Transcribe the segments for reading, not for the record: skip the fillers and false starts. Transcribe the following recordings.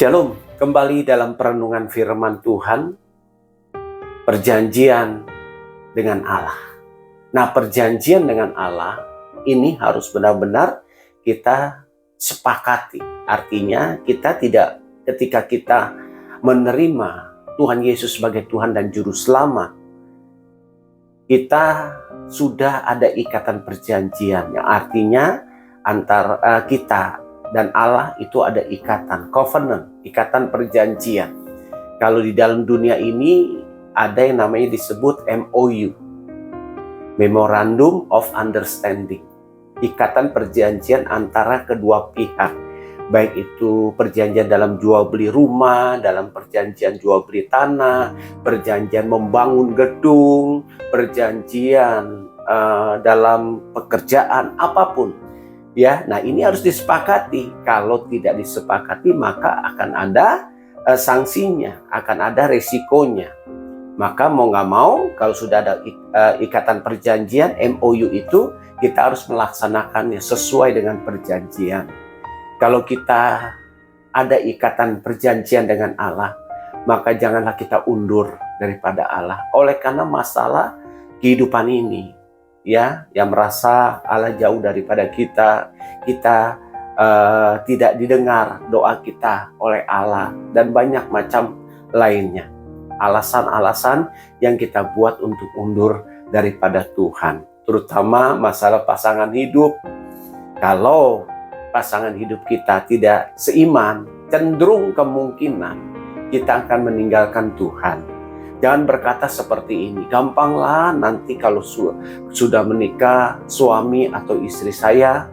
Shalom, kembali dalam perenungan firman Tuhan, perjanjian dengan Allah. Nah, perjanjian dengan Allah ini harus benar-benar kita sepakati. Artinya kita tidak, ketika kita menerima Tuhan Yesus sebagai Tuhan dan Juru Selamat, kita sudah ada ikatan perjanjian, yang artinya antara kita dan Allah itu ada ikatan, covenant, ikatan perjanjian. Kalau di dalam dunia ini ada yang namanya disebut MOU, Memorandum of Understanding, ikatan perjanjian antara kedua pihak, baik itu perjanjian dalam jual beli rumah, dalam perjanjian jual beli tanah, perjanjian membangun gedung, perjanjian dalam pekerjaan apapun. Ya, nah ini harus disepakati. Kalau tidak disepakati maka akan ada sanksinya, akan ada resikonya. Maka mau nggak mau, kalau sudah ada ikatan perjanjian MOU itu, kita harus melaksanakannya sesuai dengan perjanjian. Kalau kita ada ikatan perjanjian dengan Allah, maka janganlah kita undur daripada Allah. Oleh karena masalah kehidupan ini, ya, yang merasa Allah jauh daripada kita tidak didengar doa kita oleh Allah, dan banyak macam lainnya. Alasan-alasan yang kita buat untuk undur daripada Tuhan, terutama masalah pasangan hidup. Kalau pasangan hidup kita tidak seiman, cenderung kemungkinan kita akan meninggalkan Tuhan. Jangan berkata seperti ini, gampanglah nanti kalau sudah menikah, suami atau istri saya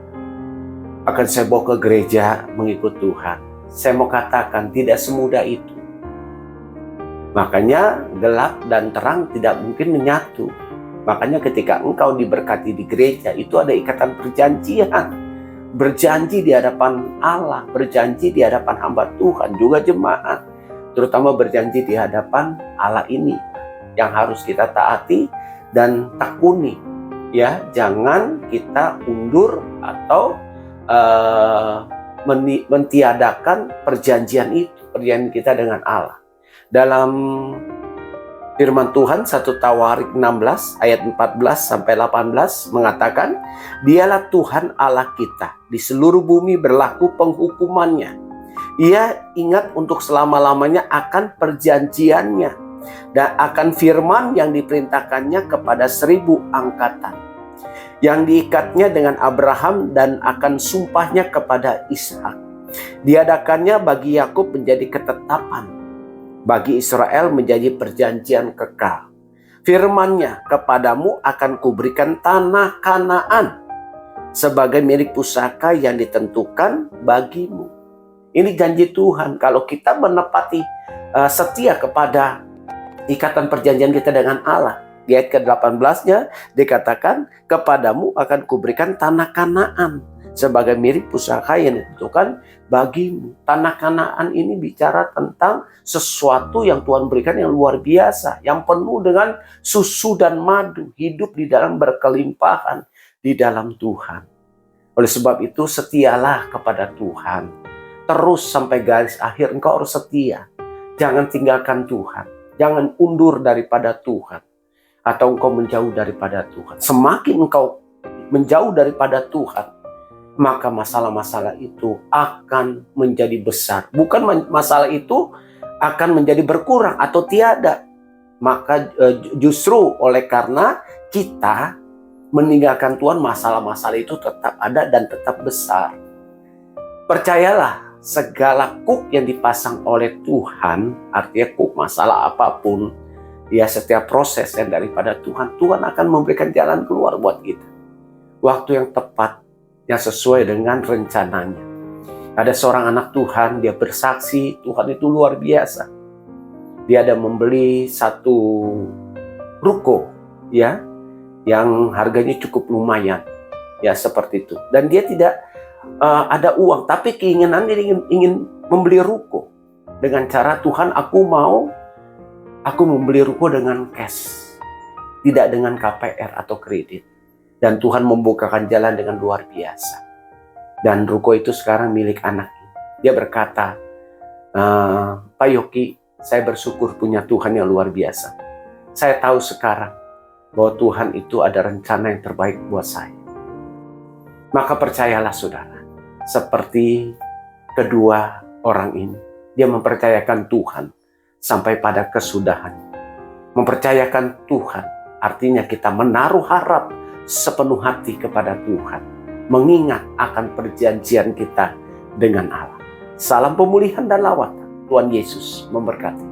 akan saya bawa ke gereja mengikut Tuhan. Saya mau katakan tidak semudah itu. Makanya gelap dan terang tidak mungkin menyatu. Makanya ketika engkau diberkati di gereja, itu ada ikatan perjanjian. Berjanji di hadapan Allah, berjanji di hadapan hamba Tuhan, juga jemaat. Terutama berjanji di hadapan Allah ini yang harus kita taati dan tekuni, ya. Jangan kita undur atau mentiadakan perjanjian itu, perjanjian kita dengan Allah. Dalam firman Tuhan 1 Tawarik 16 ayat 14 sampai 18 mengatakan, "Dialah Tuhan Allah kita, di seluruh bumi berlaku penghukumannya. Ia ingat untuk selama-lamanya akan perjanjiannya dan akan firman yang diperintahkannya kepada 1000 angkatan, yang diikatnya dengan Abraham dan akan sumpahnya kepada Ishak. Diadakannya bagi Yakub menjadi ketetapan, bagi Israel menjadi perjanjian kekal. Firman-Nya, kepadamu akan kuberikan tanah Kanaan sebagai milik pusaka yang ditentukan bagimu." Ini janji Tuhan kalau kita menepati setia kepada ikatan perjanjian kita dengan Allah. Di ayat ke-18-nya dikatakan, "Kepadamu akan kuberikan tanah Kanaan sebagai milik pusaka yang ditentukan bagimu." Tanah Kanaan ini bicara tentang sesuatu yang Tuhan berikan yang luar biasa, yang penuh dengan susu dan madu, hidup di dalam berkelimpahan di dalam Tuhan. Oleh sebab itu, setialah kepada Tuhan. Terus sampai garis akhir engkau harus setia. Jangan tinggalkan Tuhan. Jangan undur daripada Tuhan. Atau engkau menjauh daripada Tuhan. Semakin engkau menjauh daripada Tuhan, maka masalah-masalah itu akan menjadi besar. Bukan masalah itu akan menjadi berkurang atau tiada. Maka justru oleh karena kita meninggalkan Tuhan, masalah-masalah itu tetap ada dan tetap besar. Percayalah, segala kuk yang dipasang oleh Tuhan, artinya kuk masalah apapun, ya, setiap proses yang daripada Tuhan, Tuhan akan memberikan jalan keluar buat kita. Waktu yang tepat, yang sesuai dengan rencananya. Ada seorang anak Tuhan, dia bersaksi, Tuhan itu luar biasa. Dia ada membeli satu ruko, ya, yang harganya cukup lumayan, ya, seperti itu. Dan dia tidak ada uang, tapi keinginan dia ingin membeli ruko dengan cara, Tuhan, aku membeli ruko dengan cash, tidak dengan KPR atau kredit. Dan Tuhan membukakan jalan dengan luar biasa. Dan ruko itu sekarang milik anaknya. Dia berkata, Pak Yogi, saya bersyukur punya Tuhan yang luar biasa. Saya tahu sekarang bahwa Tuhan itu ada rencana yang terbaik buat saya. Maka percayalah saudara, seperti kedua orang ini, dia mempercayakan Tuhan sampai pada kesudahan. Mempercayakan Tuhan artinya kita menaruh harap sepenuh hati kepada Tuhan, mengingat akan perjanjian kita dengan Allah. Salam pemulihan dan lawatan. Tuhan Yesus memberkati.